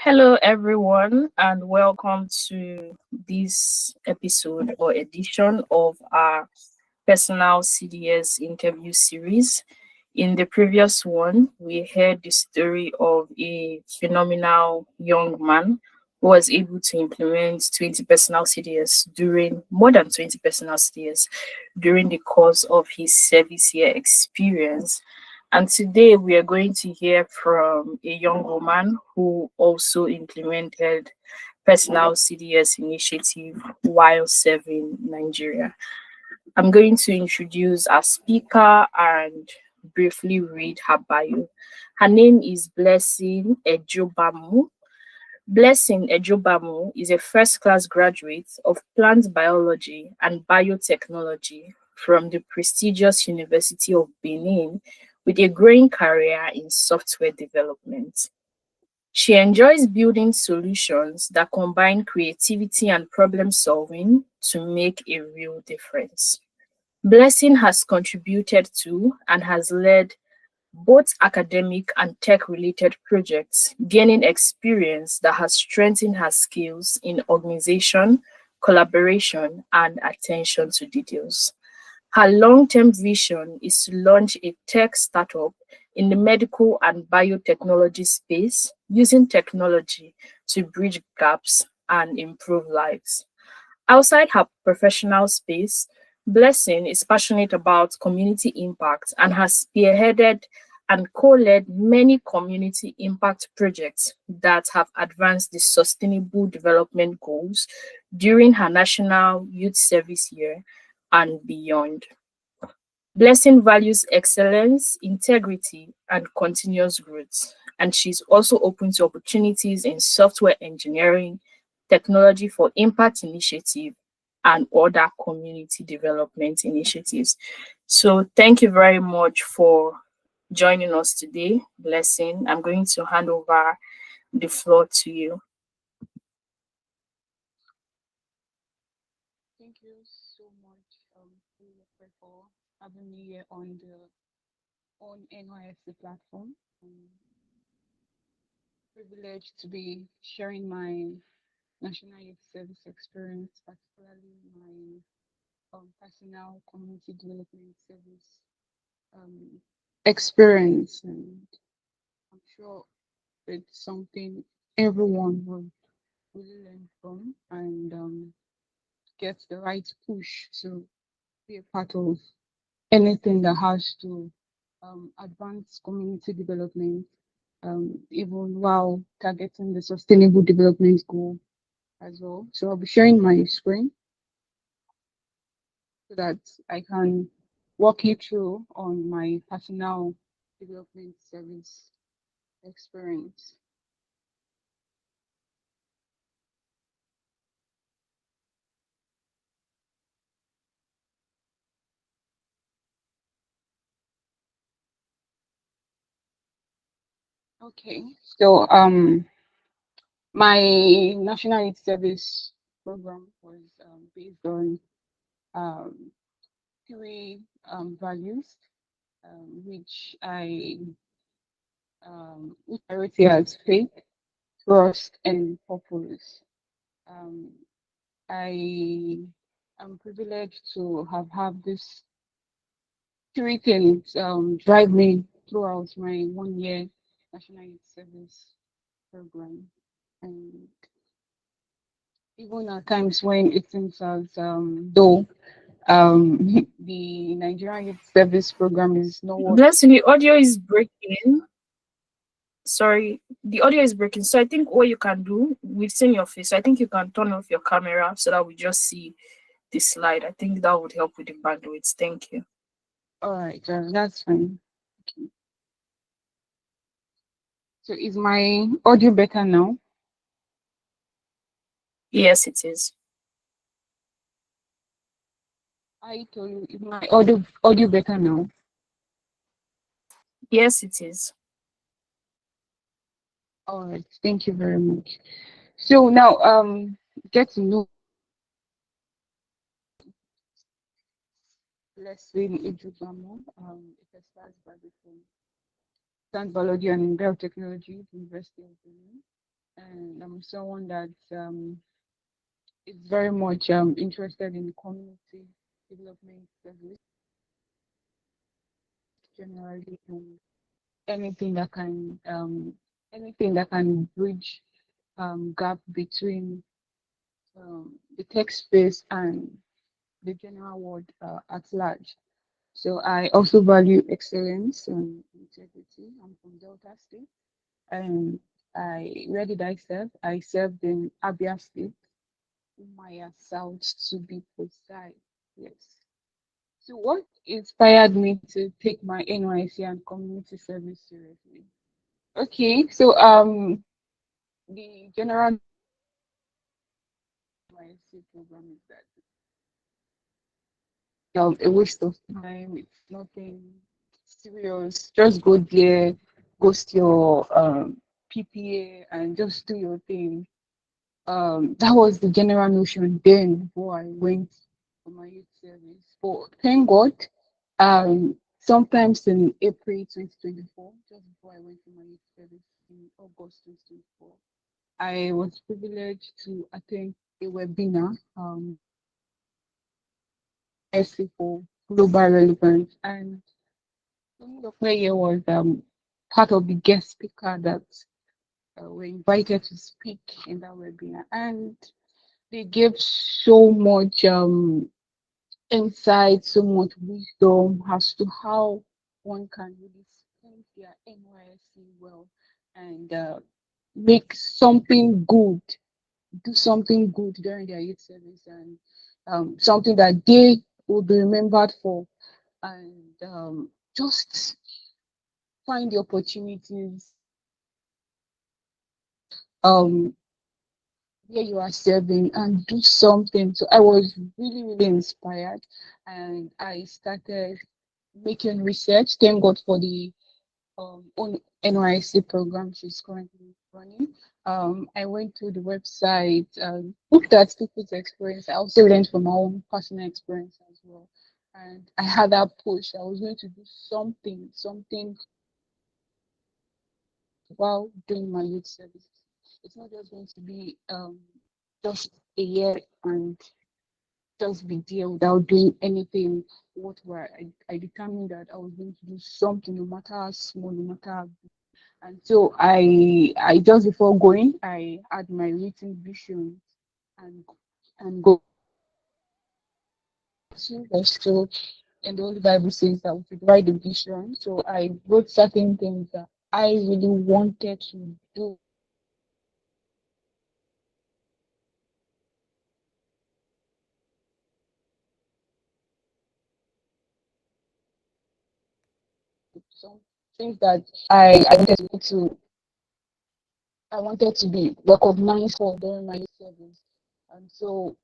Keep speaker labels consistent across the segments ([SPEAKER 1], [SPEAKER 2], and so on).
[SPEAKER 1] Hello, everyone, and welcome to this episode or edition of our personal CDS interview series. In the previous one, we heard the story of a phenomenal young man who was able to implement 20 personal CDS during more than 20 personal CDS during the course of his service year experience. And today we are going to hear from a young woman who also implemented personal CDS initiative while serving Nigeria. I'm going to introduce our speaker and briefly read her bio. Her name is Blessing Ejogbamu. Blessing Ejogbamu is a first class graduate of plant biology and biotechnology from the prestigious University of Benin with a growing career in software development. She enjoys building solutions that combine creativity and problem solving to make a real difference. Blessing has contributed to and has led both academic and tech related projects, gaining experience that has strengthened her skills in organization, collaboration, and attention to details. Her long term vision is to launch a tech startup in the medical and biotechnology space using technology to bridge gaps and improve lives. Outside her professional space, Blessing is passionate about community impact and has spearheaded and co-led many community impact projects that have advanced the sustainable development goals during her national youth service year and beyond. Blessing values excellence, integrity, and continuous growth, and she's also open to opportunities in software engineering, technology for impact initiative, and other community development initiatives. So, thank you very much for joining us today, Blessing. I'm going to hand over the floor to you.
[SPEAKER 2] Thank you so much for having me here on the Nysc platform. I'm privileged to be sharing my national youth service experience, particularly my personal community development service um, experience, and I'm sure it's something everyone will really learn from and get the right push to be a part of anything that has to advance community development, even while targeting the sustainable development goal as well. So I'll be sharing my screen so that I can walk you through on my personal development service experience. Okay, so my national youth service program was based on um, three values, which I rate it as faith, trust, and purpose. Um, I am privileged to have had this three things drive me throughout my 1 year national youth service program, and even at times when it seems as though the Nigerian youth service program is not what.
[SPEAKER 1] Blessing, the audio is breaking. Sorry, the audio is breaking. So I think what you can do, we've seen your face. I think you can turn off your camera so that we just see the slide. I think that would help with the bandwidth. Thank you.
[SPEAKER 2] All right, that's fine. Okay. So is my audio better now?
[SPEAKER 1] Yes, it is.
[SPEAKER 2] I told you, is my audio better now?
[SPEAKER 1] Yes, it is.
[SPEAKER 2] All right, thank you very much. So now get to know Blessing Ejogbamu, a first class graduate from Science Biology and Biotechnology, University of Benin. and I'm someone that is very much interested in community development service generally, and anything that can bridge gap between the tech space and the general world at large. So I also value excellence and integrity. I'm from Delta State, and where did I serve? I served in Abia State, Umaya South to be precise. Yes. So what inspired me to take my NYC and community service seriously? Okay, so the general NYC program is that a waste of time. It's nothing serious. Just go there, ghost your PPA, and just do your thing. That was the general notion then before I went for my youth service. But thank God, sometimes in April 2024, just before I went for my youth service in August 2024, I was privileged to attend a webinar, essay for global relevance, and the player was part of the guest speaker that were invited to speak in that webinar, and they gave so much insight, so much wisdom as to how one can really spend their NYSC well and make something good, do something good during their youth service, and something that they will be remembered for, and just find the opportunities um where you are serving and do something. So I was really, really inspired, and I started making research. Thank God for the own NYC program she's currently running. I went to the website, looked at people's experience. I also learned from my own personal experience as well. And I had that push. I was going to do something while doing my youth service. It's not just going to be just a year and just be there without doing anything whatsoever. I determined that I was going to do something, no matter how small, no matter how big. And so I just before going, I had my written vision and go to the still and the Holy Bible says that we should write the vision. So I wrote certain things that I really wanted to do, some things that I wanted to be recognized for during my service. And so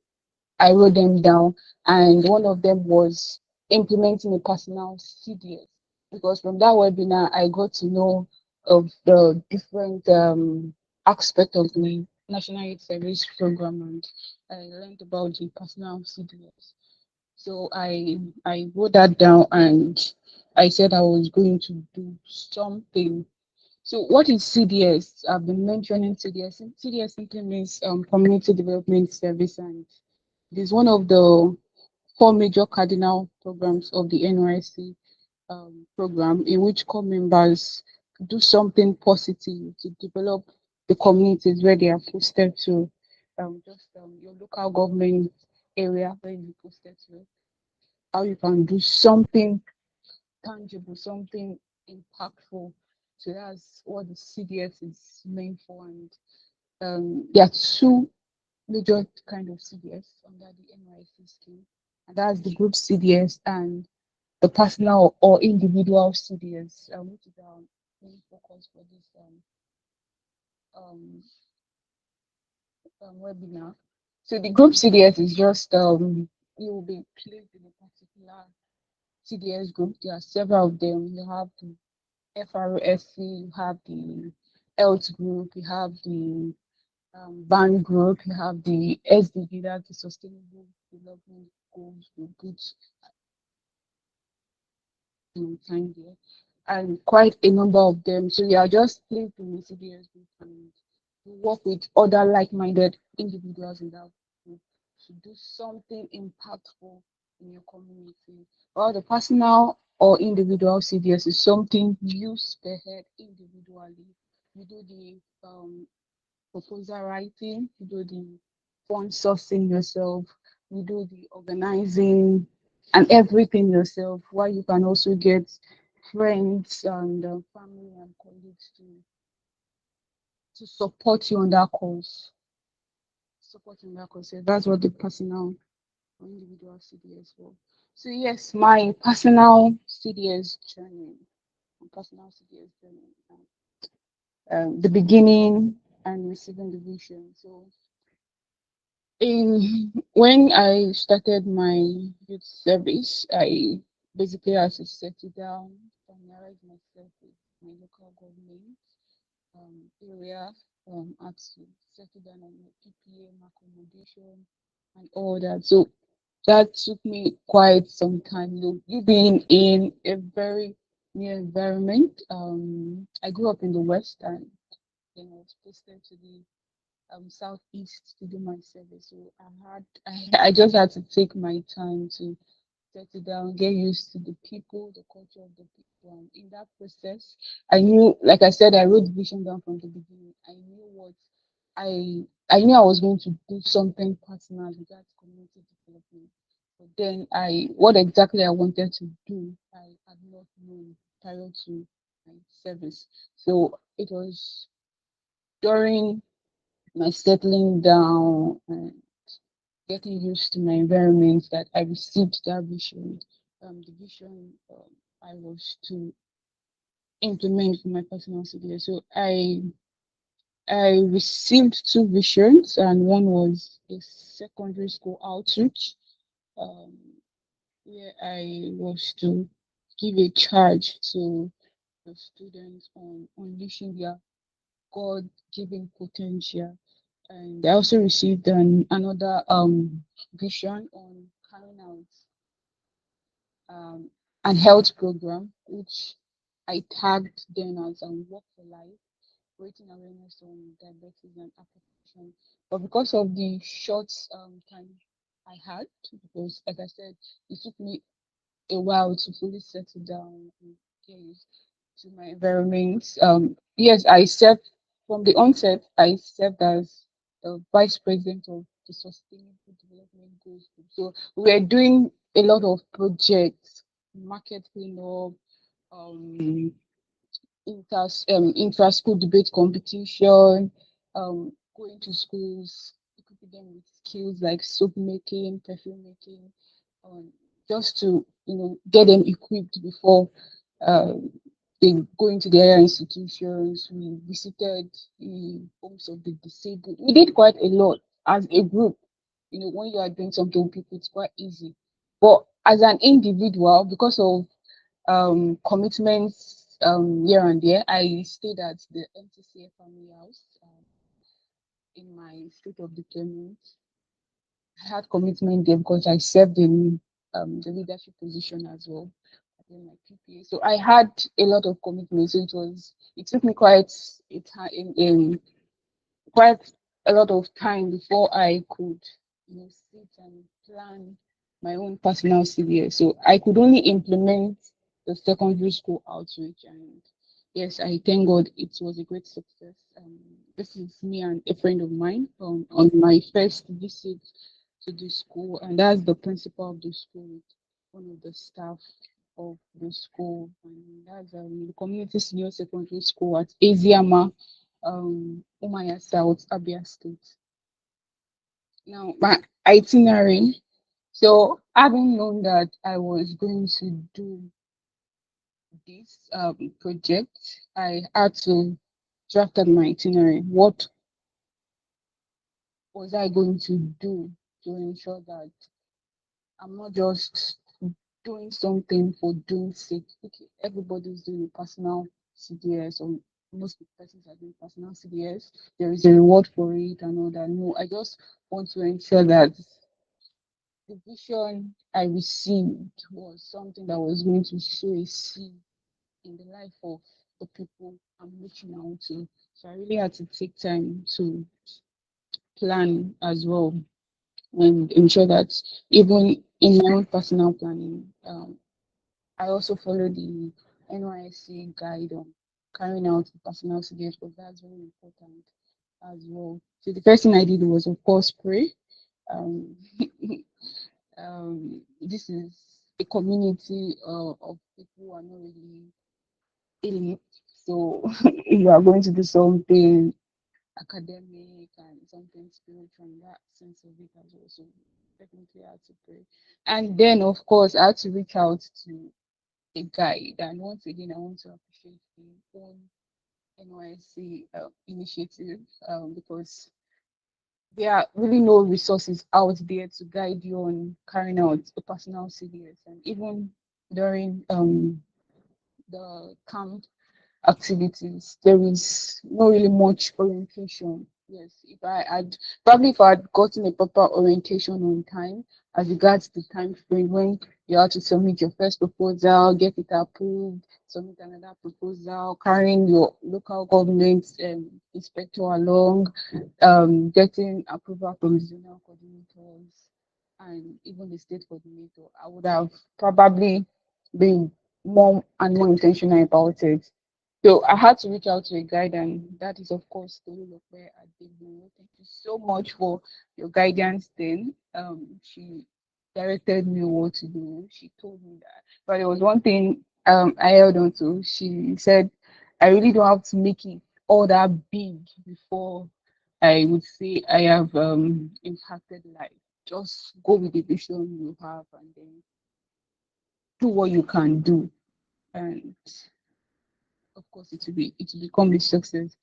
[SPEAKER 2] I wrote them down, and one of them was implementing a personal CDS, because from that webinar I got to know of the different aspect of the National Youth Service Program, and I learned about the personal CDS. So I wrote that down, and I said I was going to do something. So what is CDS? I've been mentioning CDS. CDS simply means Community Development Service, and it is one of the four major cardinal programs of the NYC program, in which core members do something positive to develop the communities where they are posted to, just your local government area where you posted to, how you can do something tangible, something impactful. So that's what the CDS is meant for. And there are two major kind of CDS under the NYC scheme, and that's the group CDS and the personal or individual CDS, which is our main focus for this um, webinar. So the group CDS is just you will be placed in a particular CDS group. There are several of them. You have the FRSC, you have the health group, you have the band group, you have the SDG, that's the Sustainable Development Goals group, which time there, and quite a number of them. So we are just placed in the CDS group, and to work with other like-minded individuals in that group to do something impactful in your community. Or the personal or individual CDS is something you spearhead individually. You do the proposal writing, you do the fund sourcing yourself, you do the organizing and everything yourself, while you can also get friends and family and colleagues to support you on that cause. Support you on that cause. So that's what the personal or individual CDS for. So yes, my personal CDS journey, the beginning and receiving the vision. So in when I started my youth service, I basically had to settle down, familiarize myself with my local government area, had to settle down on my PPA, my accommodation, and all that. So that took me quite some time. You being in a very new environment. I grew up in the West and then I was posted to the southeast to do my service. So I just had to take my time to settle down, get used to the people, the culture of the people. And in that process, I knew, like I said, I wrote the vision down from the beginning. I knew I was going to do something personal regards community development. But then what exactly I wanted to do, I had not known prior to my service. So it was during my settling down and getting used to my environment that I received that vision. The vision I was to implement for my personal CDS. So I received two visions, and one was a secondary school outreach, um, where I was to give a charge to the students on unleashing their God-given potential. And I also received another vision on carrying out um, an health program, which I tagged then as Work for Life, creating awareness on diabetes and hypertension. But because of the short time I had, because like I said, it took me a while to fully settle down and get used to my environment. Yes, I served from the onset. I served as the vice president of the Sustainable Development Goals Group. So we were doing a lot of projects, market cleanup, um, intra-school debate competition, going to schools, equipping them with skills like soap making, perfume making, um, just to get them equipped before uh, they go into their institutions. We visited the homes of the disabled. We did quite a lot as a group. When you are doing something with people, it's quite easy. But as an individual, because of commitments here and there. I stayed at the MTCA family house in my state of deployment. I had commitment there because I served in the leadership position as well in my PPA. So I had a lot of commitments. So it took me quite a lot of time before I could, sit and plan my own personal CVS. So I could only implement the secondary school outreach, and yes, I thank God it was a great success. This is me and a friend of mine on my first visit to the school, and that's the principal of the school with one of the staff of the school, and that's the community senior secondary school at Eziama, Umaya South, Abia State. Now, my itinerary. So, having known that I was going to do this project, I had to draft out my itinerary. What was I going to do to ensure that I'm not just doing something for doing sake? Okay, everybody's doing a personal CDS, or most persons are doing personal CDS. There is a reward for it and all that. No, I just want to ensure that the vision I received was something that was going to sow a seed in the life of the people I'm reaching out to. So I really had to take time to plan as well and ensure that even in my own personal planning, I also follow the NYSC guide on carrying out the personal CDS because that's very important as well. So the first thing I did was, of course, pray. Um, this is a community of people who are not really elite. So you are going to do something academic and something spiritual in that sense of it as well. So definitely I had to pray. And then of course I had to reach out to a guide. And once again I want to appreciate the own NYC initiative because there are really no resources out there to guide you on carrying out a personal CDS. And even during the camp activities. There is not really much orientation. Yes, if I had gotten a proper orientation on time as regards the time frame when you have to submit your first proposal, get it approved, submit another proposal, carrying your local government inspector along, getting approval from the zonal coordinators and even the state coordinator, I would have probably been more and more intentional about it. So I had to reach out to a guide, and that is, of course, the role of where I did know. Thank you so much for your guidance. Then, she directed me what to do. She told me that, but there was one thing I held on to. She said, "I really don't have to make it all that big before I would say I have impacted life. Just go with the vision you have, and then do what you can do." And of course it will become a success.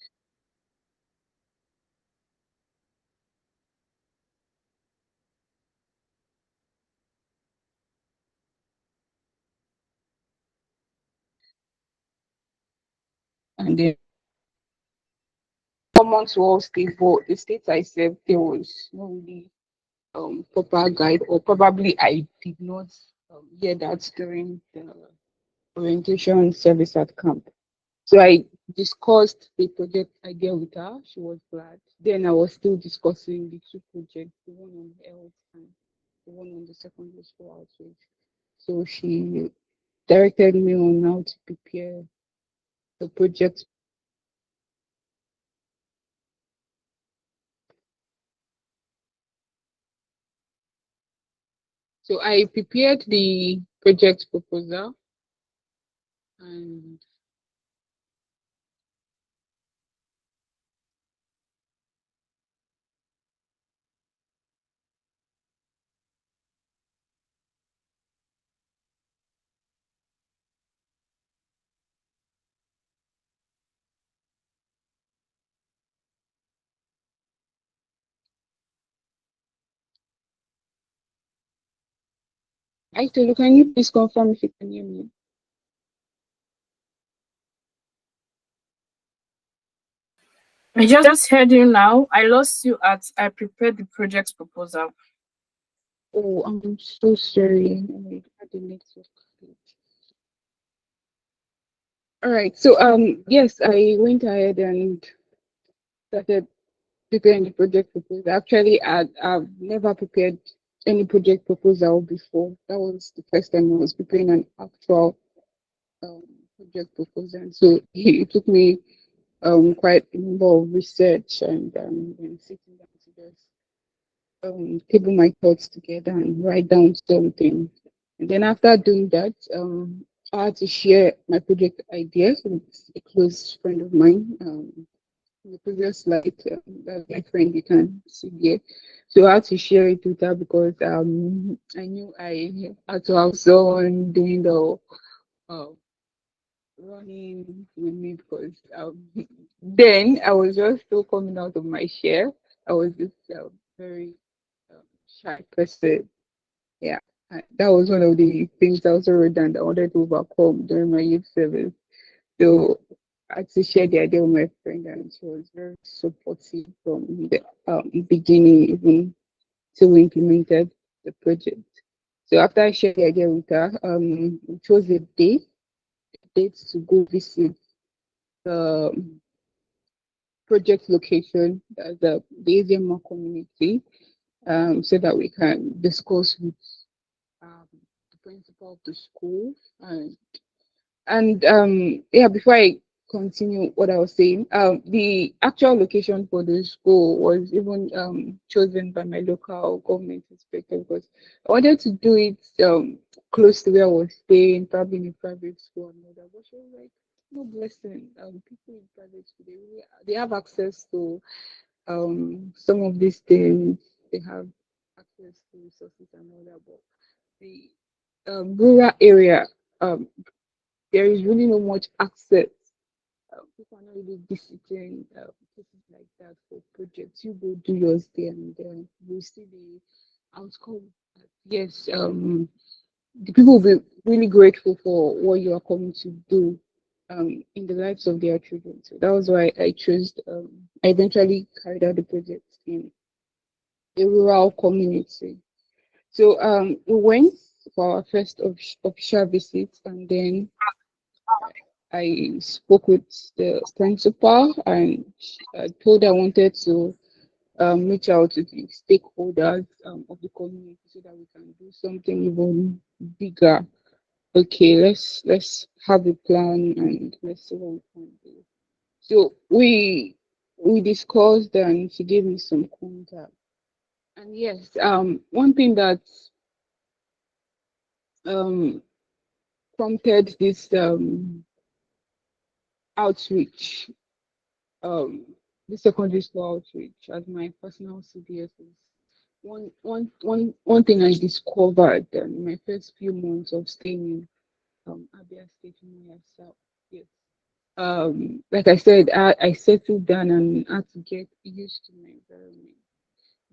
[SPEAKER 2] And then common to all states, but the states I served there was no really proper guide, or probably I did not hear that during the orientation service at camp. So I discussed the project idea with her. She was glad. Then I was still discussing the two projects, the one on health and the one on the secondary school outreach. So she directed me on how to prepare the project. So I prepared the project proposal and actually, can you please confirm if you can hear me?
[SPEAKER 1] I just heard you now. I lost you at I prepared the project proposal.
[SPEAKER 2] Oh, I'm so sorry. I had the network. All right. So yes, I went ahead and started preparing the project proposal. Actually, I've never prepared any project proposal before. That was the first time I was preparing an actual um, project proposal. So it took me quite a number of research and sitting down to just table my thoughts together and write down something. And then after doing that, I had to share my project ideas with a close friend of mine. In the previous slide, that's my friend you can see there. So I had to share it with her because I knew I had to have someone doing the uh, running with me because then I was just still coming out of my share. I was just very shy person. Yeah, that was one of the things I also wrote down that I wanted to overcome during my youth service. So I had to share the idea with my friend, and she was very supportive from the beginning, even till we implemented the project. So after I shared the idea with her, we chose a date to go visit the project location, that's the Asian community, so that we can discuss with the principal of the school. And yeah, before I continue what I was saying, the actual location for the school was even chosen by my local government inspector because I wanted to do it close to where I was staying, probably in a private school and all that. But she was like, no blessing. People in private school they have access to some of these things. They have access to resources and all that, but the rural area, um, there is really no much access. People are not really visiting places like that for projects. You go do yours there, and you see the outcome. Yes, the people will be really grateful for what you are coming to do in the lives of their children. So that was why I chose. I eventually carried out the project in a rural community. So we went for our first official visit, and then I spoke with the principal and told her I wanted to reach out to the stakeholders of the community so that we can do something even bigger. Okay, let's have a plan and let's see what we can do. So we discussed and she gave me some contact. And yes, one thing that um prompted this outreach, um the secondary school outreach as my personal CDS is one thing I discovered in my first few months of staying in Abia State in South. Yes. Like I said, I settled down and had to get used to my environment.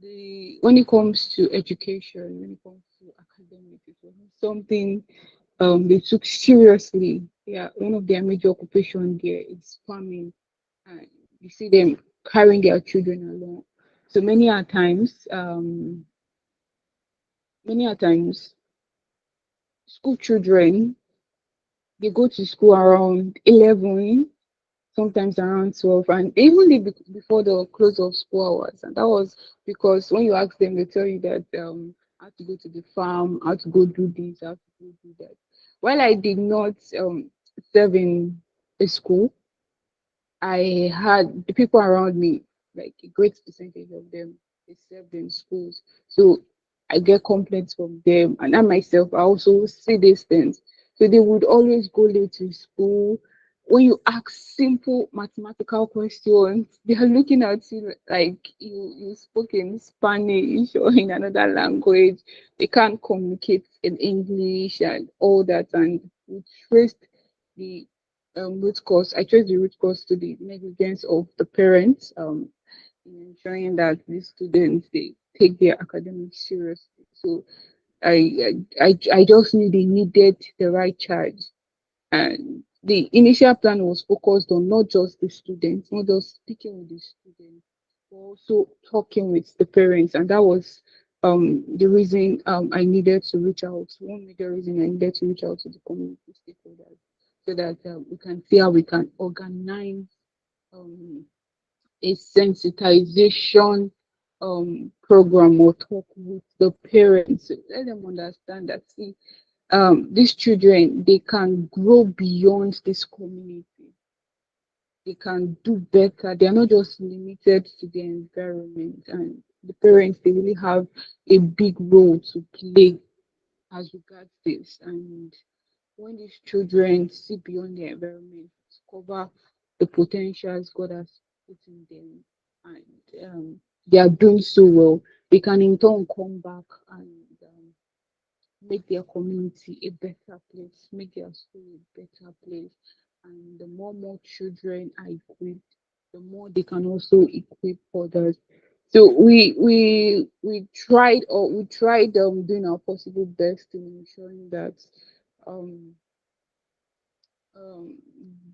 [SPEAKER 2] The when it comes to education, when it comes to academics, it was something they took seriously. Yeah, one of their major occupation there is farming, and you see them carrying their children along. So many a times, school children they go to school around 11, sometimes around 12, and even before the close of school hours. And that was because when you ask them, they tell you that how to go to the farm, how to go do this, how to go do that. While I did not serve in a school, I had the people around me, like a great percentage of them, they served in schools. So I get complaints from them, and I myself, I also see these things. So they would always go late to school. When you ask simple mathematical questions, they are looking at you like you spoke in Spanish or in another language. They can't communicate in English and all that. And we traced the root cause. I traced the root cause to the negligence of the parents in ensuring that these students they take their academics seriously. So I just knew they needed the right charge, and the initial plan was focused on not just the students, not just speaking with the students, but also talking with the parents, and that was the reason I needed to reach out. One major reason I needed to reach out to the community stakeholders so that we can see how we can organize um, a sensitization program or talk with the parents. Let them understand that see, these children they can grow beyond this community. They can do better. They are not just limited to their environment, and the parents they really have a big role to play as regards this. And when these children see beyond their environment, discover the potentials God has put in them, and they are doing so well, they can in turn come back and make their community a better place, make their school a better place. And the more children are equipped, the more they can also equip others. So we tried doing our possible best in ensuring that um um,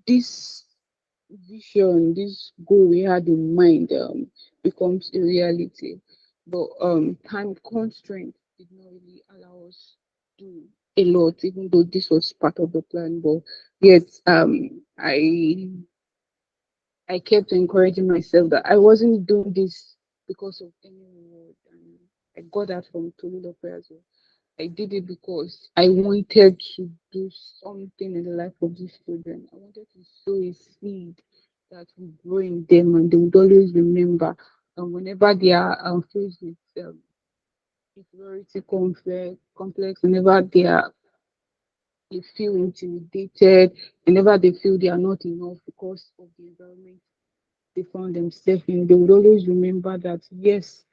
[SPEAKER 2] this this goal we had in mind becomes a reality. But time constraints did not really allow us to do a lot, even though this was part of the plan. But yet, I kept encouraging myself that I wasn't doing this because of any reward. And I got that from Tolu prayer as well. I did it because I wanted to do something in the life of these children. I wanted to sow a seed that would grow in them and they would always remember. And whenever they are faced with inferiority complex, whenever they feel intimidated, whenever they feel they are not enough because of the environment they found themselves in, they would always remember that yes,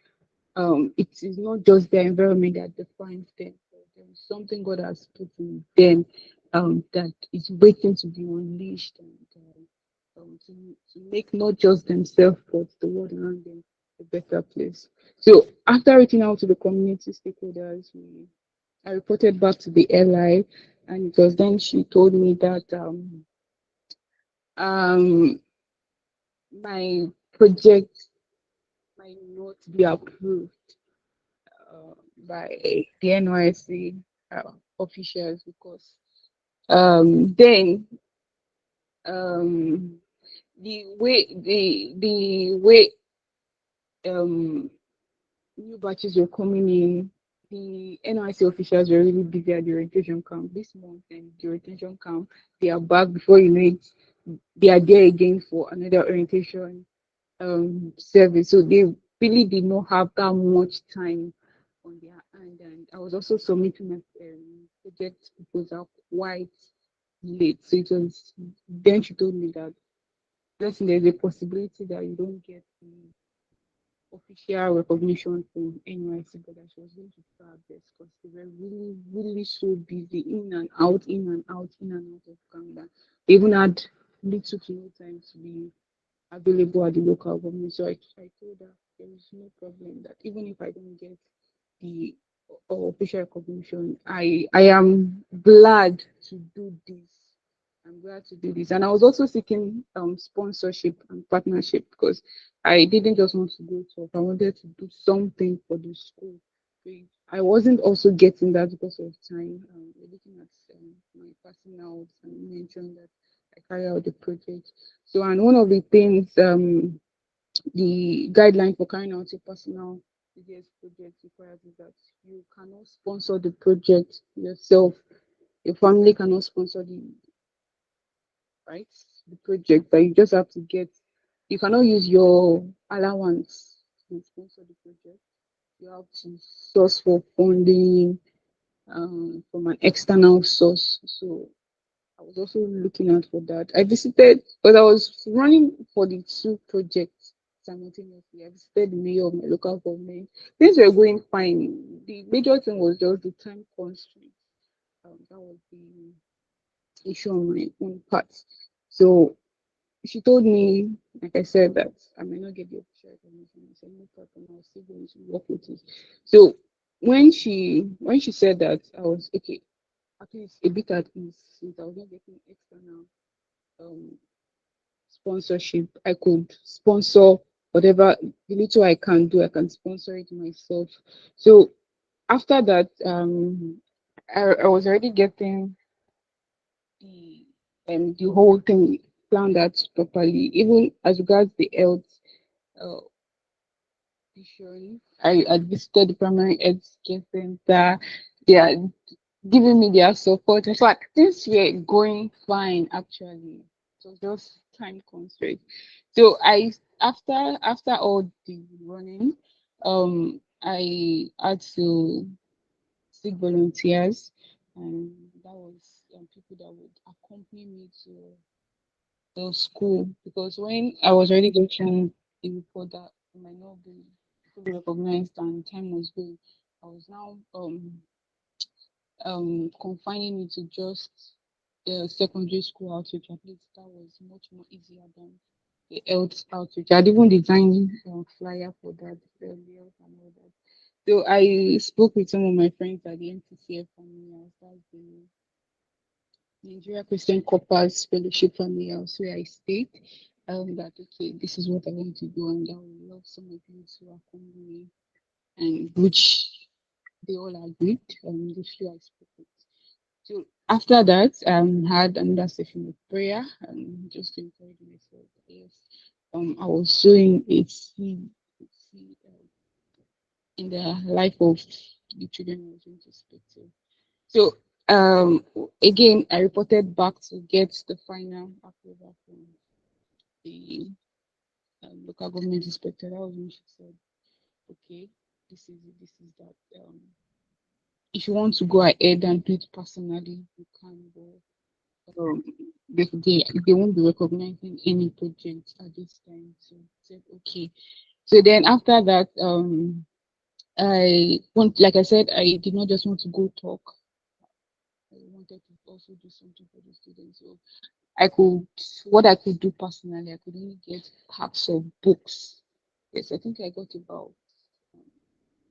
[SPEAKER 2] it is not just their environment that defines them. There is something God has put in them that is waiting to be unleashed and to make not just themselves but the world around them a better place. So after reaching out to the community stakeholders, I reported back to the airline, and it was then she told me that um, my project might not be approved uh, by the Nysc officials because then um, the way um, new batches were coming in, the NYC officials were really busy at the orientation camp this month, and the orientation camp they are back before you know it. They are there again for another orientation service. So they really did not have that much time on their hand. And I was also submitting my project proposal quite late. So it was then she told me that listen, there's a possibility that you don't get the official recognition from NYC, but that she was going to try her best because they were really, really so busy in and out, in and out, in and out of Canada. They even had little to no time to be available at the local government. So I told her there is no problem that even if I don't get the official recognition, I am glad to do this. I'm glad to do this. And I was also seeking sponsorship and partnership because I didn't just want to go to, I wanted to do something for the school. So I wasn't also getting that because of time. We're looking at my personal and mentioned that I carry out the project. So, and one of the things, the guideline for carrying out a personal CDS project requires is that you cannot sponsor the project yourself. Your family cannot sponsor right the project, but you just have to get. You cannot use your allowance to sponsor the project. You have to source for funding from an external source. So I was also looking out for that. I visited, but I was running for the two projects simultaneously. I visited the mayor of my local government. Things were going fine. The major thing was just the time constraint. That was the issue on my own part. So she told me, like I said, that I may not get the official recognition. I said, no problem, I was still going to work with it. So when she said that, I was okay, at least a bit at ease since I was not getting external um sponsorship. I could sponsor whatever the little I can do, I can sponsor it myself. So after that, I was already getting the the whole thing planned out properly, even as regards the health uh, vision. I visited the primary health care center. They are giving me their support. In fact, things were going fine actually. It was just time constraint. So after all the running, I had to seek volunteers, and that was people that would accompany me to the school because when I was already getting a report that I might not be fully recognized and time was going, I was now confining me to just the secondary school outreach. At least that was much more easier than the health outreach. I'd even designed a flyer for that, the health and all that. So I spoke with some of my friends at the NTCF family house, that's the Nigeria Christian Corpus Fellowship family house where I stayed. That okay, this is what I want to do, and I would love some of you to accompany me, and which they all agreed. The few I spoke with. So after that, had another session of prayer and just to encourage myself. Yes, I was sowing a seed in the life of the children I was going to speak to. So again, I reported back to get the final approval from the local government inspector. That was when she said, "Okay, this is it, this is that. If you want to go ahead and do it personally, you can go. Um, they won't be recognizing any project at this time." So I said, "Okay." So then after that, like I said, I did not just want to go talk. I wanted to also do something for the students. So what I could do personally, I could only get packs of books. Yes, I think I got about, um,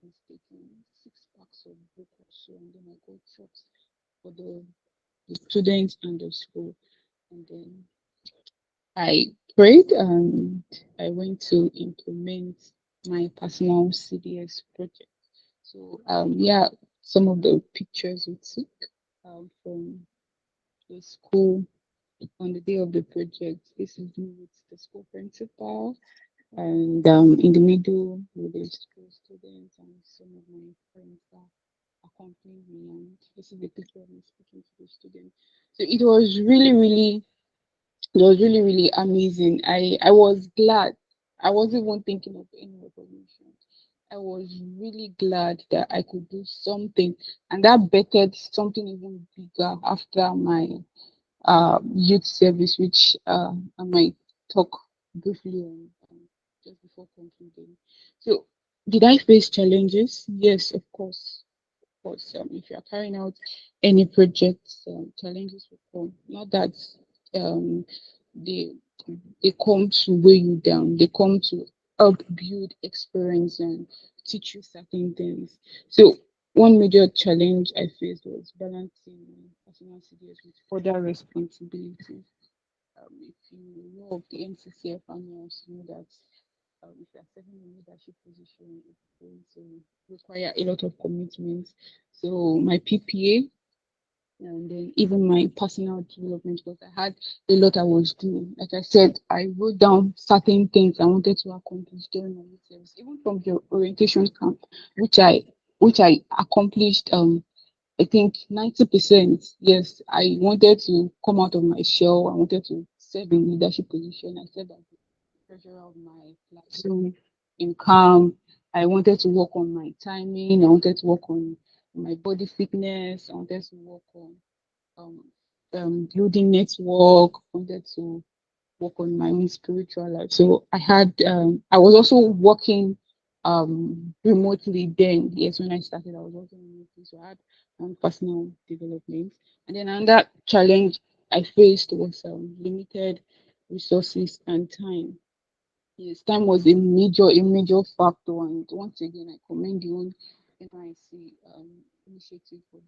[SPEAKER 2] mistaken, 6 packs of books or so, and then I got shops for the students and the school. And then I prayed and I went to implement my personal CDS project. So yeah, some of the pictures we took from the school on the day of the project. This is me with the school principal, and in the middle with the school students and some of my friends that accompanied me. And this is the picture of me speaking to the students. So it was really amazing. I was glad. I wasn't even thinking of any recognition. I was really glad that I could do something, and that bettered something even bigger after my youth service, which I might talk briefly on just before concluding. So, did I face challenges? Yes, of course. Of course, if you are carrying out any projects, challenges will come. Not that um, they they come to weigh you down. They come to help build experience and teach you certain things. So one major challenge I faced was balancing personal CDS with further responsibilities. If you know of the NCCF annuals, you know that if you're serving a leadership position, it's going to require a lot of commitment. So my PPA and then even my personal development, because I had a lot I was doing. Like I said, I wrote down certain things I wanted to accomplish during my youth service, even from the orientation camp, which I accomplished. I think 90%. Yes, I wanted to come out of my shell. I wanted to serve in leadership position. I said that treasurer of my classroom in camp. I wanted to work on my timing. I wanted to work on my body fitness. I wanted to work on um, building network. I wanted to work on my own spiritual life. So I was also working remotely then. Yes, when I started, I was working remotely. So I had personal development. And then another challenge I faced was limited resources and time. Yes, time was a major factor. And once again, I commend the own NIC initiative for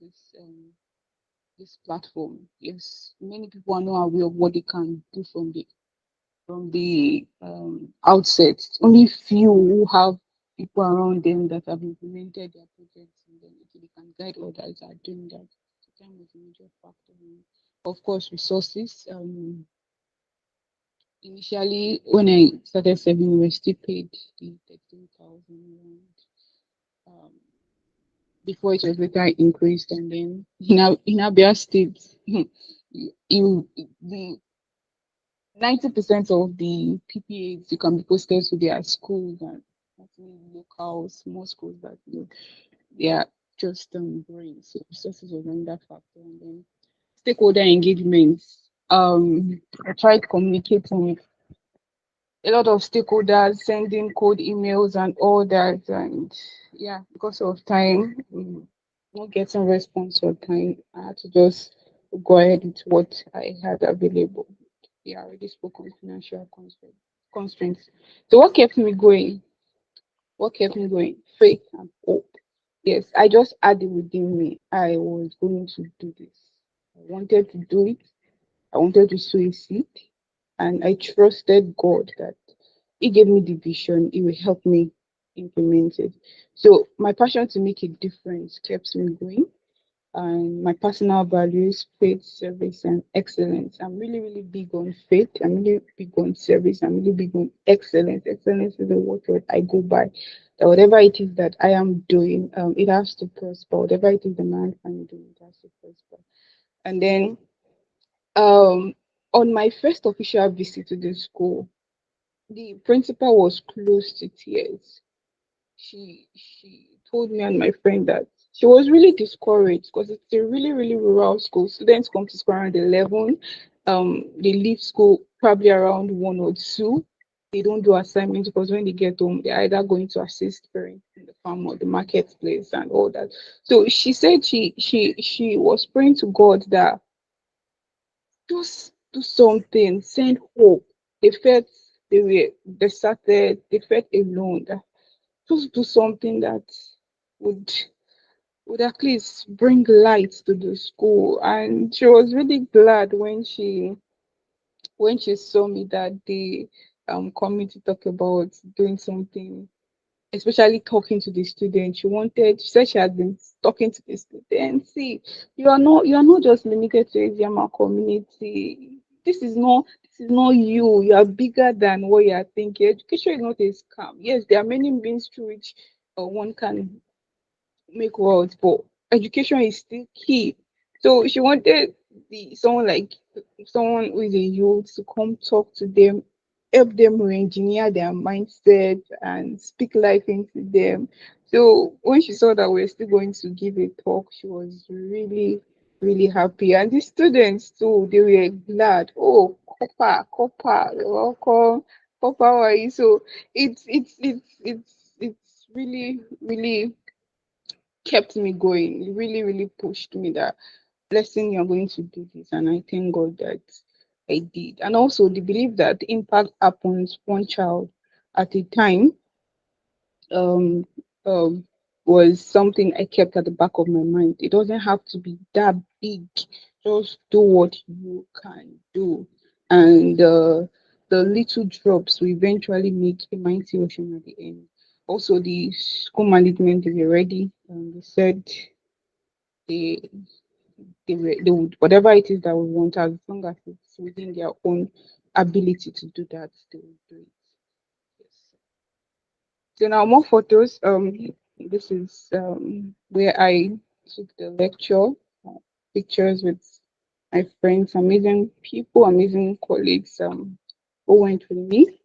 [SPEAKER 2] this platform. Yes, many people are not aware of what they can do from the outset. Only few who have people around them that have implemented their projects, and then okay, they can guide others are doing that. So time was a major factor. And of course, resources. Initially, when I started serving, we were still paid the 13,000 um, before it was later increased, and then in Abia State, the 90% of the PPAs you can be posted to their schools and mostly local small schools that they are just growing. So resources was another factor, and then stakeholder engagements. I tried communicating with a lot of stakeholders, sending code emails and all that, and yeah, because of time, not getting response on time, I had to just go ahead with what I had available. Yeah, I already spoke on financial constraints. So what kept me going? What kept me going? Faith and hope. Yes, I just had it within me. I was going to do this. I wanted to do it. I wanted to sow a seed, and I trusted God that He gave me the vision. He will help me implement it. So my passion to make a difference kept me going. and my personal values, faith, service, and excellence. I'm really, really big on faith. I'm really big on service. I'm really big on excellence. Excellence is the word I go by. That whatever it is that I am doing, it has to prosper. Whatever it is the man can do, it has to prosper. And then on my first official visit to the school, the principal was close to tears. She told me and my friend that she was really discouraged because it's a really really rural school. Students come to school around 11. They leave school probably around 1 or 2. They don't do assignments because when they get home, they're either going to assist parents in the farm or the marketplace and all that. So she said she was praying to God that just do something, send hope. They felt they were deserted, they felt alone. That just do something that would would at least bring light to the school. And she was really glad when she saw me that day coming to talk about doing something, especially talking to the students. She said she had been talking to the students. See, you are not just limited to Eziama community. This is not you. You are bigger than what you are thinking. Education is not a scam. Yes, there are many means through which one can make world, but education is still key. So she wanted someone who is a youth to come talk to them, help them re-engineer their mindset and speak life into them. So when she saw that we are still going to give a talk, she was really, really happy. And the students too, they were glad. Oh, Copper, you're welcome. Copper, how are you? So it's really, really kept me going. It really, really pushed me that blessing you're going to do this. And I thank God that I did. And also the belief that the impact happens one child at a time um um was something I kept at the back of my mind. It doesn't have to be that big. Just do what you can do. And the little drops will eventually make a mighty ocean at the end. Also, the school management is ready. They said they they would whatever it is that we want, as long as it's within their own ability to do that, they will do it. Yes. So now more photos. This is where I took the lecture. Pictures with my friends, amazing people, amazing colleagues. Who went with me.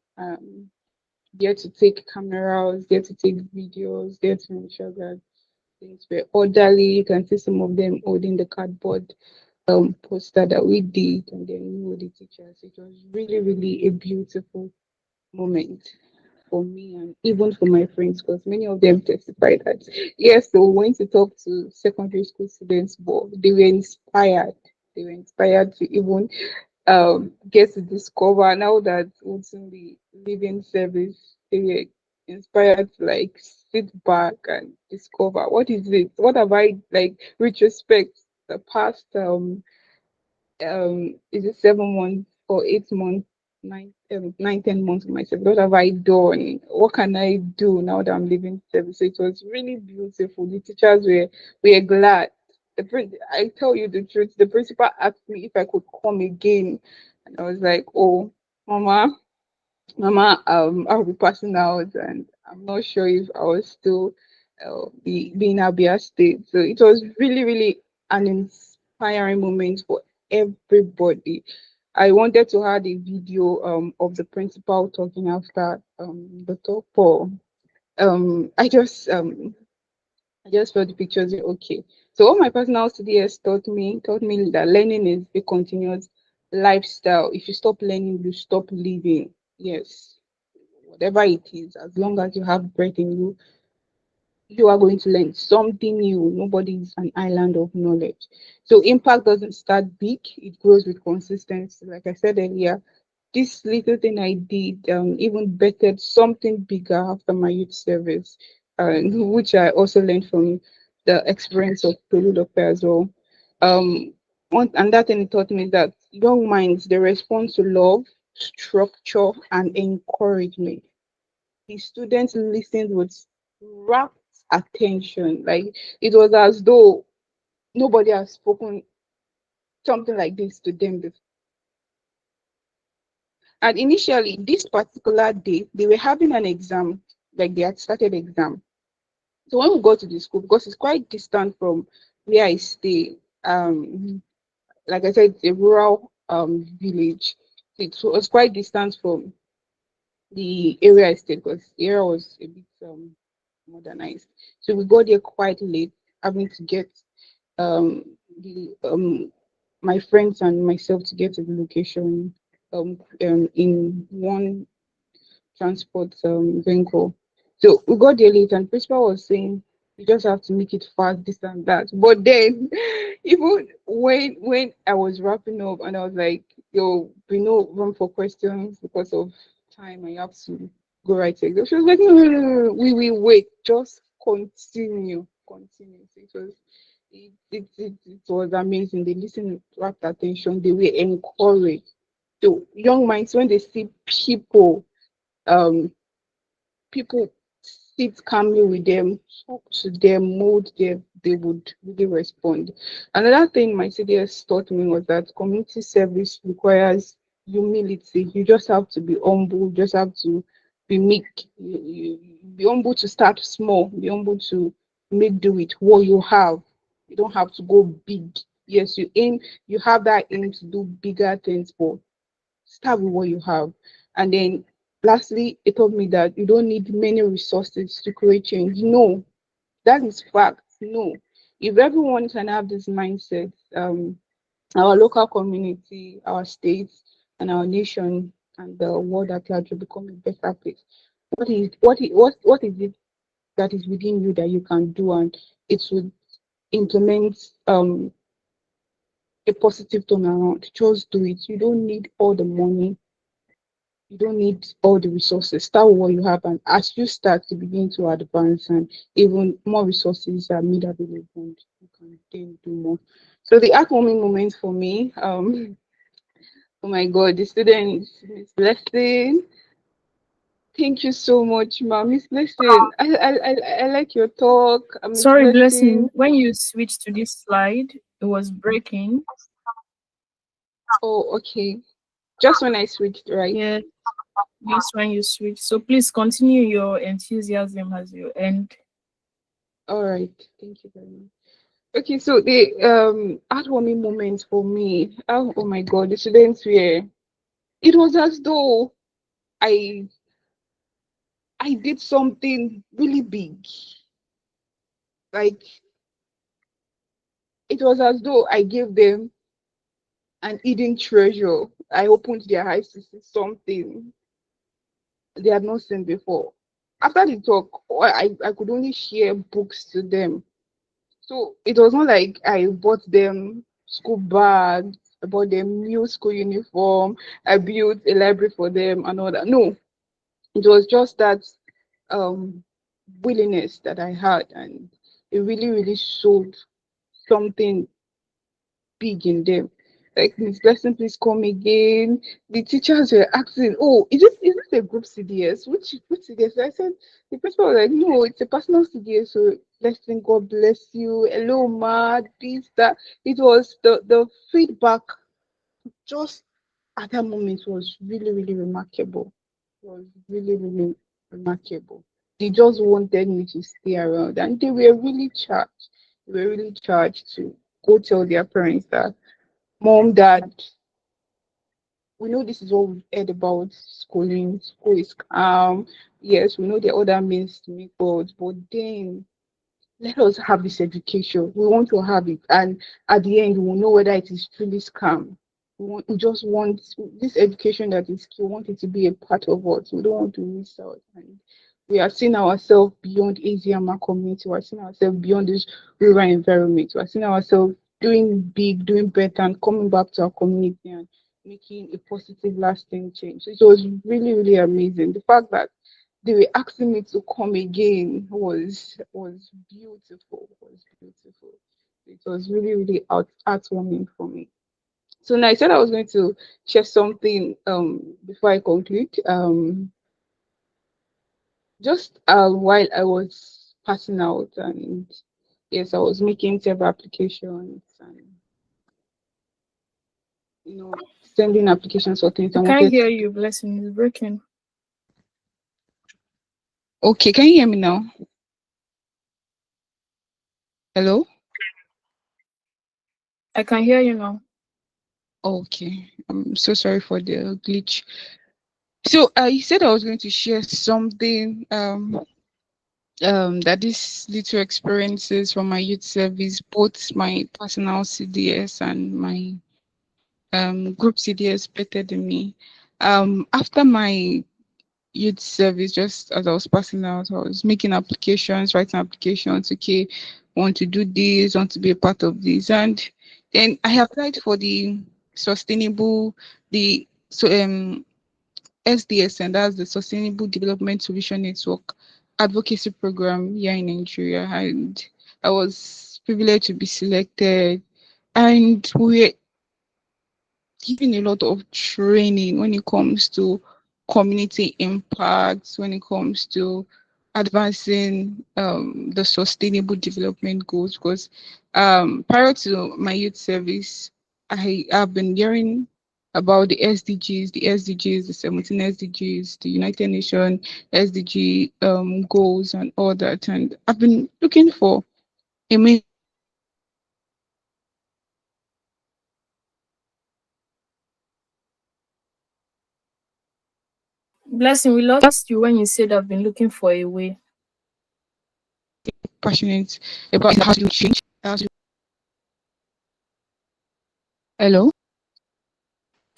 [SPEAKER 2] There to take cameras, there to take videos, there to ensure that things were orderly. You can see some of them holding the cardboard poster that we did, and then we were the teachers. It was really, really a beautiful moment for me and even for my friends because many of them testified that yes, they were going to talk to secondary school students, but they were inspired. They were inspired to even get to discover now that would soon be leaving service. They were inspired to like sit back and discover what is it, what have I like retrospect the past is it 7 months or 8 months, 9, 10 months of myself. What have I done? What can I do now that I'm leaving service? So it was really beautiful. The teachers were glad. I tell you the truth, the principal asked me if I could come again. And I was like, oh, Mama, Mama, I'll be passing out, and I'm not sure if I will still be in Abia State. So it was really, really an inspiring moment for everybody. I wanted to have a video of the principal talking after the talk, but I just felt the pictures were okay. So all my personal CDS taught me that learning is a continuous lifestyle. If you stop learning, you stop living. Yes, whatever it is, as long as you have breath in you, you are going to learn something new. Nobody is an island of knowledge. So impact doesn't start big, it grows with consistency. Like I said earlier, this little thing I did even bettered something bigger after my youth service, which I also learned from the experience of Toludope as well. Um, and that thing taught me that young minds, they respond to love, structure, and encouragement. The students listened with rapt attention. Like it was as though nobody has spoken something like this to them before. And initially, this particular day, they were having an exam, like they had started exam. So when we got to the school, because it's quite distant from where I stay, like I said, it's a rural village. It was quite distant from the area I stayed because the area was a bit modernized. So we got there quite late, having to get um the my friends and myself to get to the location in one transport vehicle. So we got there late, and principal was saying you just have to make it fast, this and that. But then, even when I was wrapping up, and I was like, "Yo, we no room for questions because of time. I have to go right here." She was like, "No, no, no, no, no, we wait, just continue, continue." So it was amazing. They listened, wrapped attention. They were encouraged. So young minds, when they see um people sit calmly with them, talk to them, mold them, they would really respond. Another thing my CDS taught me was that community service requires humility. You just have to be humble, you just have to be meek. Be humble to start small, be humble to make do with what you have. You don't have to go big. Yes, you have that aim to do bigger things, but start with what you have. And then lastly, it told me that you don't need many resources to create change. No, that is fact. No. If everyone can have this mindset, our local community, our states, and our nation and the world at large will become a better place. What is it that is within you that you can do, and it would implement a positive turnaround. Just do it. You don't need all the money. You don't need all the resources. Start with what you have, and as you start to begin to advance, and even more resources are made available, and you can then do more. So the heartwarming moment for me, oh my God, the students, Miss Blessing. Thank you so much, ma. Miss Blessing. I like your talk, Miss
[SPEAKER 1] Sorry,
[SPEAKER 2] Blessing.
[SPEAKER 1] Blessing. When you switched to this slide, it was breaking.
[SPEAKER 2] Oh, okay. Just when I switched, right?
[SPEAKER 1] Yeah, this when you switch. So please continue your enthusiasm as you end.
[SPEAKER 2] All right. Thank you very much. Okay, so the heartwarming moment for me, oh my God, the students were, it was as though I I did something really big. Like it was as though I gave them an hidden treasure. I opened their eyes to see something they had not seen before. After the talk, I could only share books to them. So it was not like I bought them school bags, I bought them new school uniform, I built a library for them and all that. No, it was just that um willingness that I had, and it really, really showed something big in them. Like, Miss Blessing, please come again. The teachers were asking, "Oh, is this a group CDS? Which CDS?" I said, the principal was like, "No, it's a personal CDS. So Blessing, God bless you. Hello, ma. This that." It was the feedback just at that moment was really, really remarkable. It was really, really remarkable. They just wanted me to stay around, and they were really charged. They were really charged to go tell their parents that, "Mom, Dad, we know this is what we've heard about schooling. School is calm. Yes, we know there are other means to make goals, but then let us have this education. We want to have it, and at the end, we'll know whether it is truly scam. We just want this education that is key. We want it to be a part of us. We don't want to miss out. And we are seeing ourselves beyond ASEAN community. We are seeing ourselves beyond this rural environment. We are seeing ourselves doing big, doing better, and coming back to our community and making a positive, lasting change. So it was really, really amazing. The fact that they were asking me to come again was beautiful. Was beautiful. It was really, really heartwarming for me. So now I said I was going to share something before I conclude. Just while I was passing out, and Yes, I was making several applications and sending applications for things
[SPEAKER 1] I
[SPEAKER 2] I
[SPEAKER 1] can't
[SPEAKER 2] wanted
[SPEAKER 1] hear
[SPEAKER 2] to
[SPEAKER 1] you,
[SPEAKER 2] do.
[SPEAKER 1] Blessing. It's breaking.
[SPEAKER 2] Okay, can you hear me now? Hello?
[SPEAKER 1] I can hear you now.
[SPEAKER 2] Okay, I'm so sorry for the glitch. So I said I was going to share something that these little experiences from my youth service, both my personal CDS and my group CDS better than me. After my youth service, just as I was passing out, I was making applications, writing applications. Okay, want to do this, want to be a part of this, and then I applied for the sustainable, the SDS, and that's the Sustainable Development Solution Network advocacy program here in Nigeria, and I was privileged to be selected, and we given a lot of training when it comes to community impacts, when it comes to advancing the sustainable development goals. Because prior to my youth service, I have been hearing about the SDGs, the 17 SDGs, the United Nations SDG goals and all that. And I've been looking for a
[SPEAKER 1] Blessing, we lost you when you said I've been looking for a way.
[SPEAKER 2] passionate about how to change. Hello?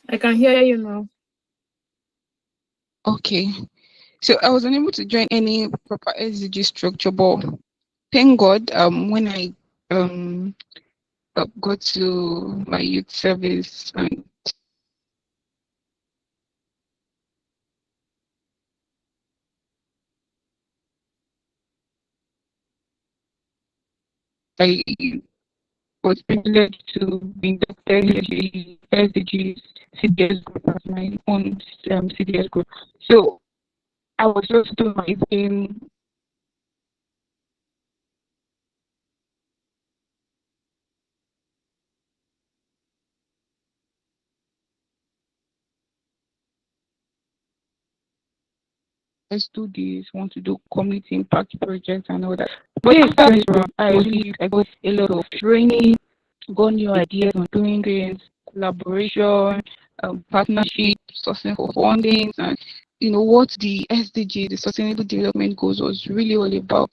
[SPEAKER 1] I can hear you now.
[SPEAKER 2] Okay. So I was unable to join any proper SDG structure, but thank God, when I um got to my youth service, and I was privileged to be inducted in the SDG CDS group as my own CDS group. So I was just doing my thing. Let's do this. Want to do community impact projects and all that. But yes, that's I got a lot of training, got new ideas on doing things, collaboration, partnership, sourcing for funding, and what the SDG, the Sustainable Development Goals, was really all about.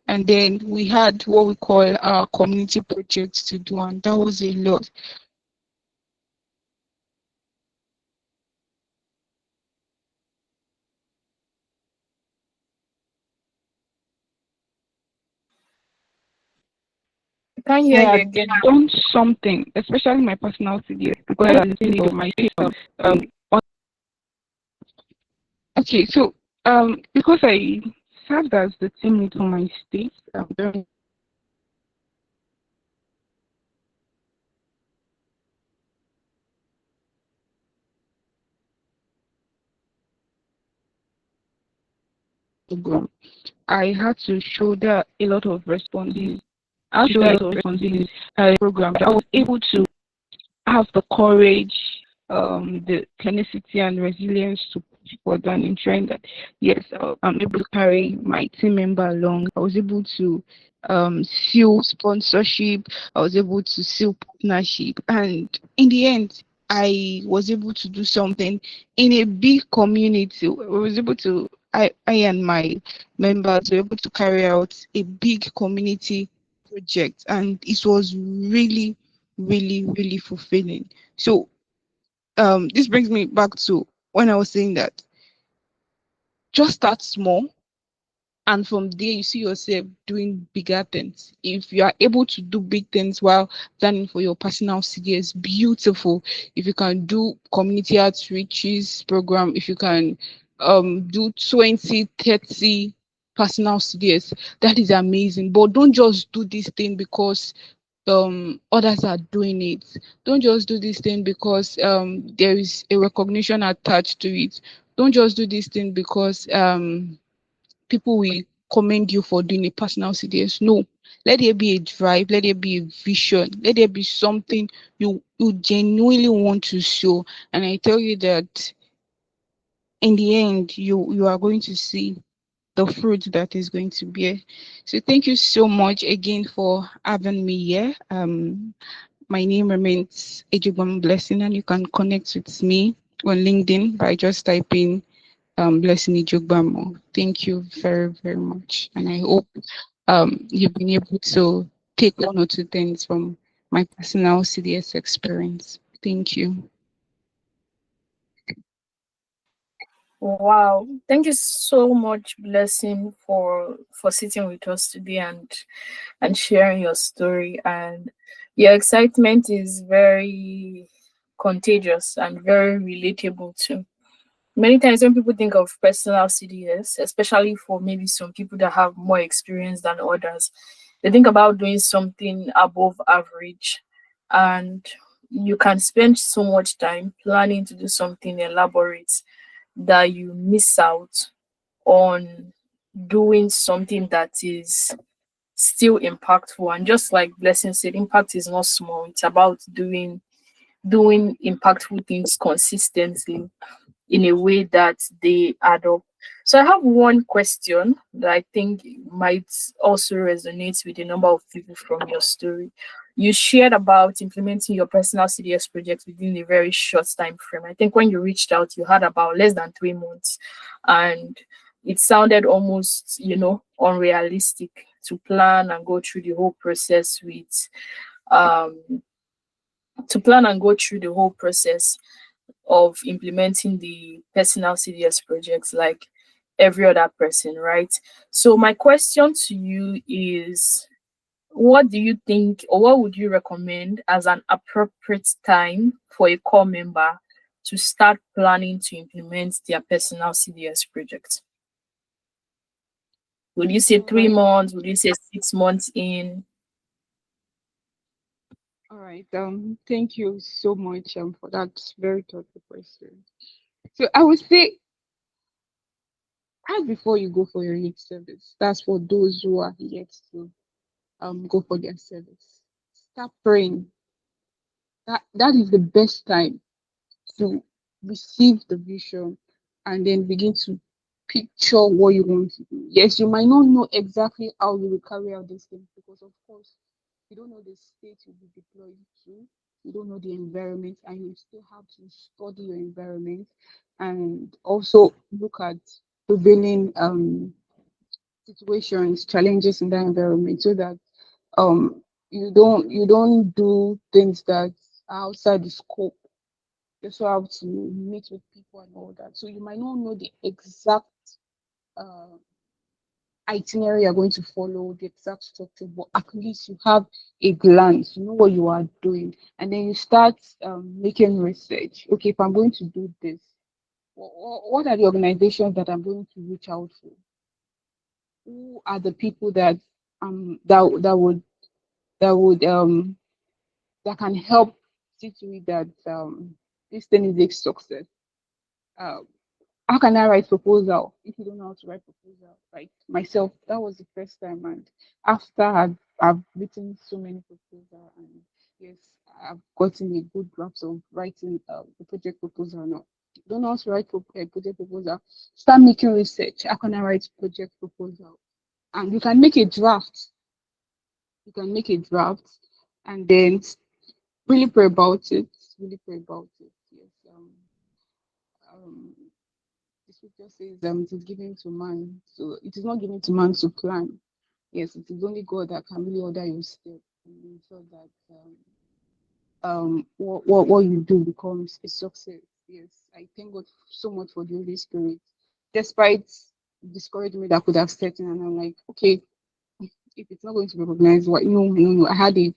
[SPEAKER 2] And then we had what we call our community projects to do, and that was a lot.
[SPEAKER 1] I can't
[SPEAKER 2] I
[SPEAKER 1] hear you
[SPEAKER 2] had
[SPEAKER 1] again.
[SPEAKER 2] done something, especially my personal CDS, because I was in of my paper. Okay, so because I served as the team lead for my state during the program, I had to shoulder a lot of responsibilities. I shoulder a lot of responsibilities program. I was able to have the courage, the tenacity and resilience to push forward and ensuring that yes, I'm able to carry my team member along. I was able to seal sponsorship. I was able to seal partnership, and in the end, I was able to do something in a big community. I was able to. I and my members were able to carry out a big community project, and it was really really fulfilling. So this brings me back to when I was saying that just start small, and from there you see yourself doing bigger things. If you are able to do big things while planning for your personal CDS, beautiful. If you can do community outreaches program, if you can do 20, 30 personal CDS, that is amazing. But don't just do this thing because others are doing it. Don't just do this thing because there is a recognition attached to it. Don't just do this thing because people will commend you for doing a personal CDS. No, Let there be a drive, let there be a vision, let there be something you genuinely want to show. And I tell you that in the end, you are going to see the fruit that is going to bear. So thank you so much again for having me here. My name remains Ejogbamu Blessing, and you can connect with me on LinkedIn by just typing Blessing Ejogbamu. Thank you very, very much. And I hope you've been able to take one or two things from my personal CDS experience. Thank you.
[SPEAKER 1] Wow. Thank you so much, Blessing, for sitting with us today and sharing your story. And your excitement is very contagious and very relatable too. Many times when people think of personal CDS, especially for maybe some people that have more experience than others, they think about doing something above average. And you can spend so much time planning to do something elaborate that you miss out on doing something that is still impactful. And just like Blessing said, impact is not small. It's about doing impactful things consistently in a way that they add up. So I have one question that I think might also resonate with a number of people from your story. You shared about implementing your personal CDS project within a very short time frame. I think when you reached out, you had about less than 3 months, and it sounded almost, unrealistic to plan and go through the whole process with um to plan and go through the whole process of implementing the personal CDS projects like every other person, right? So my question to you is, what do you think, or what would you recommend as an appropriate time for a core member to start planning to implement their personal CDS project? Would you say
[SPEAKER 2] All
[SPEAKER 1] three
[SPEAKER 2] right.
[SPEAKER 1] months? Would you say 6 months in?
[SPEAKER 2] All right. Thank you so much for that very thoughtful question. So I would say ask before you go for your youth service. That's for those who are yet to go for their service. Start praying. That is the best time to receive the vision and then begin to picture what you want to do. Yes, you might not know exactly how you will carry out this thing because, of course, you don't know the state you'll be deployed to, you don't know the environment, and you still have to study your environment and also look at prevailing situations, challenges in that environment so that you don't do things that are outside the scope. You also have to meet with people and all that. So you might not know the exact uh, itinerary you're going to follow, the exact structure, but at least you have a glance, you know what you are doing. And then you start making research. Okay, if I'm going to do this, what are the organizations that I'm going to reach out to? Who are the people that that would that can help see to it that this thing is a success? Um, how can I write proposal if you don't know how to write proposal? Like myself, that was the first time, and after I've written so many proposal, and yes, I've gotten a good grasp of writing the project proposal now. Don't know how to write project proposal. Start making research. How can I write project proposal? And you can make a draft. You can make a draft, and then really pray about it. Really pray about it. Yes. Um, the scripture says it is given to man. So it is not given to man to plan. Yes, it is only God that can really order your step and ensure that what you do becomes a success. Yes, I thank God so much for the Holy Spirit. Despite discouragement that could have set in, and I'm like, okay, if it's not going to be recognized, what? No, no, no. I had a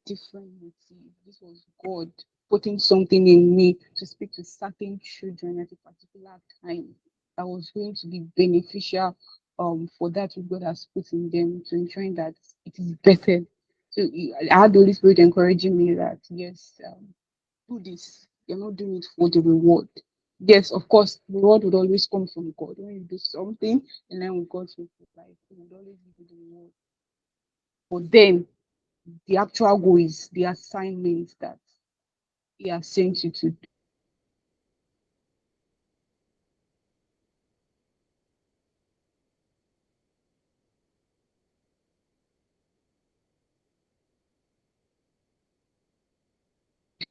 [SPEAKER 2] different motive. This was God putting something in me to speak to certain children at a particular time that was going to be beneficial for that which God has put in them to ensuring that it is better. So I had the Holy Spirit encouraging me that yes, do this. You're not doing it for the reward. Yes, of course, the reward would always come from God. When you do something and then with God's will, like, He would always give you the reward. But then the actual goal is the assignment that he has sent you to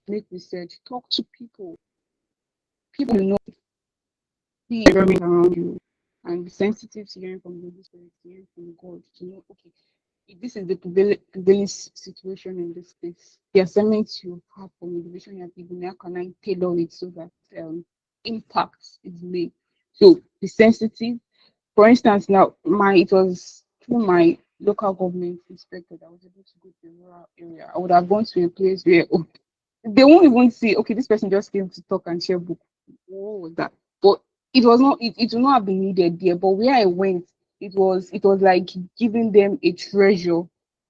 [SPEAKER 2] make research, talk to people you know, see environment around you, and be sensitive to hearing from the Holy Spirit, hearing from God to know, okay, if this is the prevailing situation in this place, the assignments you have from the division you have given, how can I tailor it so that impact is made? So be sensitive. For instance, now it was through my local government inspector that I was able to go to the rural area. I would have gone to a place where they won't even see, okay, this person just came to talk and share book. What was that? But it was not, it would not have been needed there. But where I went, it was like giving them a treasure.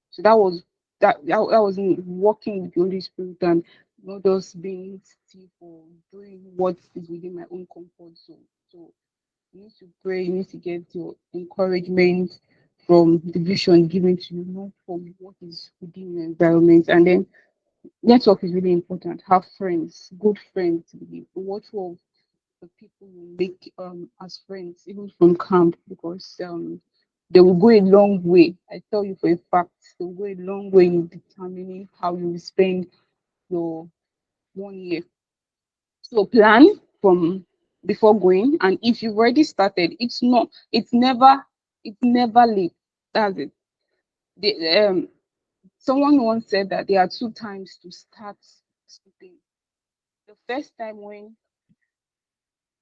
[SPEAKER 2] So that was me working with the Holy Spirit and not just being stiff or doing what is within my own comfort zone. So you need to pray, you need to get your encouragement from the vision given to you, not from what is within your environment. And then network is really important. Have friends, good friends. Watch of the people you make as friends, even from camp, because they will go a long way. I tell you for a fact, they will go a long way in determining how you will spend your 1 year. So plan from before going, and if you've already started, it's never late. That's it. Someone once said that there are two times to start something. The first time when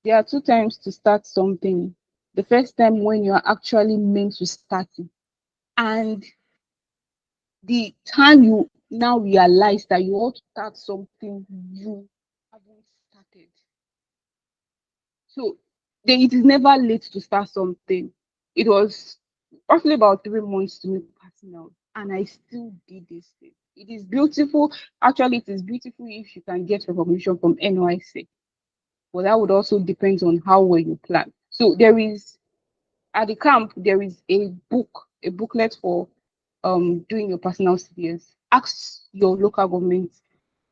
[SPEAKER 2] There are two times to start something. The first time when you are actually meant to start it, and the time you now realize that you want to start something you haven't started. So it is never late to start something. It was roughly about 3 months to me passing out, and I still did this thing. It is beautiful. Actually, it is beautiful if you can get recognition from NYC, but that would also depend on how well you plan. So at the camp there is a booklet for doing your personal CDS. Ask your local government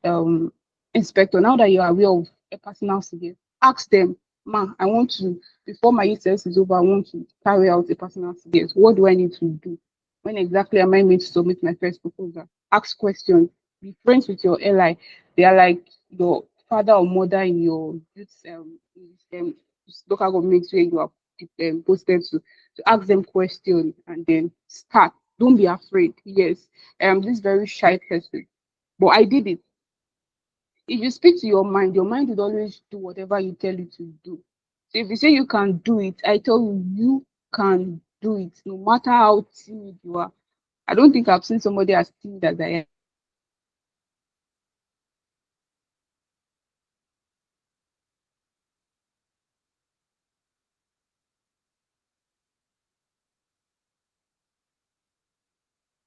[SPEAKER 2] um inspector, now that you are aware of a personal CDS, ask them, ma, I want to, before my ECS is over, I want to carry out a personal CDS. What do I need to do? When exactly am I meant to submit my first proposal? Ask questions. Be friends with your ally. They are like your father or mother in your youth local government where you are posted to ask them questions and then start. Don't be afraid. Yes, I am this very shy person, but I did it. If you speak to your mind will always do whatever you tell it to do. So if you say you can do it, I tell you, you can do it, no matter how timid you are. I don't think I've seen somebody as timid as I am.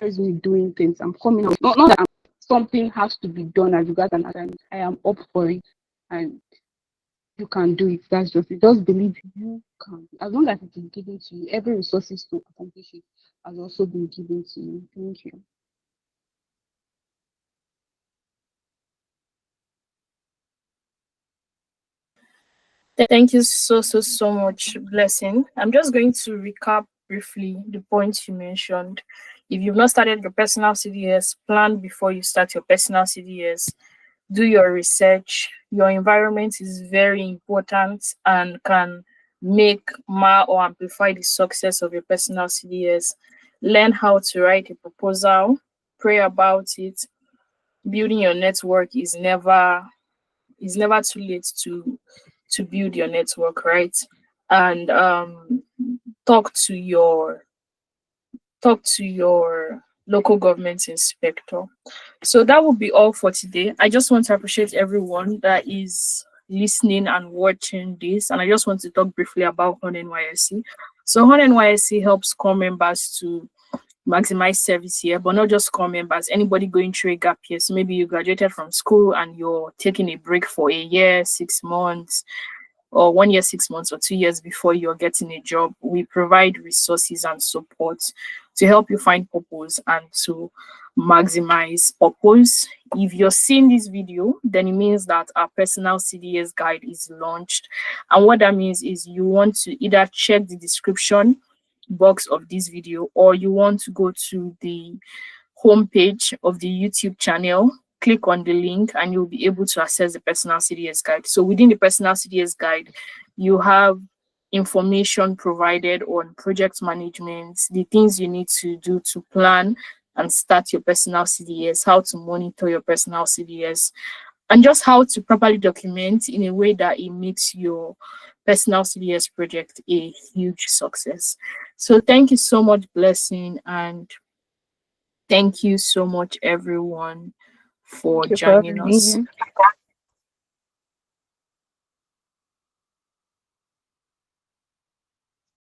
[SPEAKER 2] There's me doing things. I'm coming out. Not that something has to be done as regards an assignment. I am up for it, and you can do it. That's just it. Just believe you can. As long as it is given to you, every resources to accomplish it has also been given to you. Thank you.
[SPEAKER 1] Thank you so much, Blessing. I'm just going to recap briefly the points you mentioned. If you've not started your personal CDS, plan before you start your personal CDS. Do your research. Your environment is very important and can make or amplify the success of your personal CDS. Learn how to write a proposal, pray about it. Building your network is never too late to build your network, right? And talk to your talk to your local government inspector. So that will be all for today. I just want to appreciate everyone that is listening and watching this. And I just want to talk briefly about HON NYSC. So HON NYSC helps core members to maximize service here, but not just core members, anybody going through a gap year. So maybe you graduated from school and you're taking a break for a year, 6 months, or 1 year, 6 months, or 2 years before you're getting a job. We provide resources and support to help you find purpose and to maximize purpose. If you're seeing this video, then it means that our personal CDS guide is launched. And what that means is you want to either check the description box of this video, or you want to go to the homepage of the YouTube channel, click on the link, and you'll be able to access the personal CDS guide. So within the personal CDS guide, you have information provided on project management, the things you need to do to plan and start your personal CDS, how to monitor your personal CDS, and just how to properly document in a way that it makes your personal CDS project a huge success. So thank you so much, Blessing, and thank you so much, everyone, for
[SPEAKER 2] Thank you for
[SPEAKER 1] joining
[SPEAKER 2] having me
[SPEAKER 1] us.
[SPEAKER 2] here.